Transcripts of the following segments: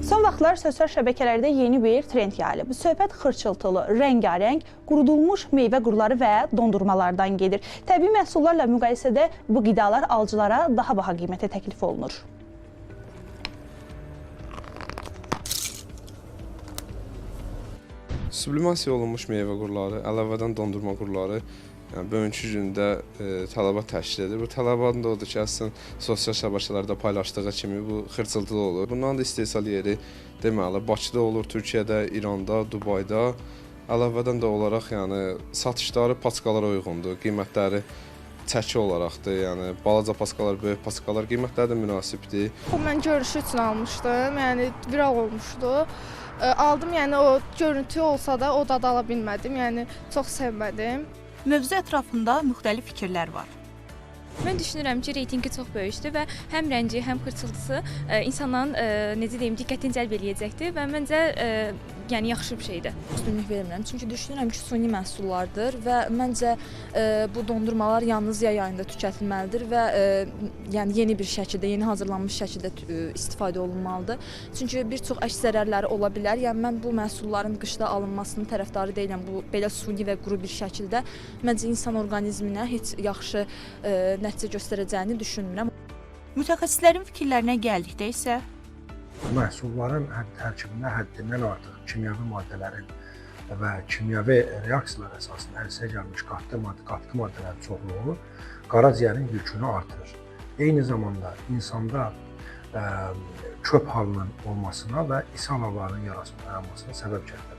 Son vaxtlar sosial şəbəkələrdə yeni bir trend yayılıb. Söhbət xırçıltılı, rəngarəng, qurudulmuş meyvə qurları və dondurmalardan gedir. Təbii məhsullarla müqayisədə bu qidalar alıcılara daha baha qiymətə təklif olunur. Sublimasiya olunmuş meyvə qurları, əlavədən dondurma qurları bugünkü gündə tələbat təşkil edir. Bu tələbatın da odur ki, əslən sosial şəbəkələrdə paylaşdığı kimi bu xırçıltılı olur. Bundan da istehsal yeri deməli Bakıda olur, Türkiyədə, İranda, Dubayda. Əlavədən də olaraq yəni satışları paskalara uyğundur, qiymətləri çəki olaraqdır. Yəni balaca paskalar, böyük paskalar qiymətləri də münasibdir. Mən görüşü üçün almışdım, yəni viral olmuşdu. Aldım, yəni o görüntü olsa da o dadı ala bilmədim, yəni çox sevmədim. Mövzu ətrafında müxtəlif fikirlər var. Mən düşünürəm ki, reytingi çox böyükdür və həm rəngi, həm xırçıltısı insanların necə deyim, diqqətini cəlb eləyəcəkdir və məncə yəni yaxşı bir şeydir. Üstünlük vermirəm, çünki düşünürəm ki, süni məhsullardır və məncə bu dondurmalar yalnız yay ayında tükətilməlidir və yəni yeni bir şəkildə, yeni hazırlanmış şəkildə istifadə olunmalıdır. Çünki bir çox əks zərərləri ola bilər. Yəni mən bu məhsulların qışda alınmasının tərəfdarı deyiləm. Bu belə süni və quru bir şəkildə məncə insan orqanizminə heç yaxşı nəticə göstərəcəyini düşünmürəm. Mütəxəssislərin fikirlərinə gəldikdə isə məhsulların tərkibində həddindən artıq kimyəvi maddələrin və kimyəvi reaksiyalar əsasında əldə edilmiş qatı maddələrin çoxluğu qaraciyərin yükünü artırır. Eyni zamanda insanda köp halının olmasına və ishal hallarının yaranmasına səbəb gətirir.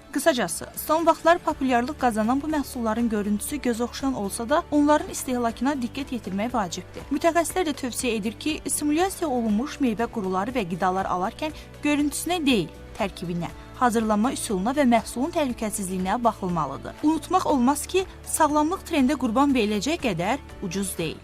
Qısacası, son vaxtlar populyarlıq qazanan bu məhsulların görüntüsü göz oxşayan olsa da, onların istehlakına diqqət yetirmək vacibdir. Mütəxəssislər də tövsiyə edir ki, simulyasiya olunmuş meyvə quruları və qidalar alarkən görüntüsünə deyil, tərkibinə, hazırlanma üsuluna və məhsulun təhlükəsizliyinə baxılmalıdır. Unutmaq olmaz ki, sağlamlıq trendə qurban veriləcək qədər ucuz deyil.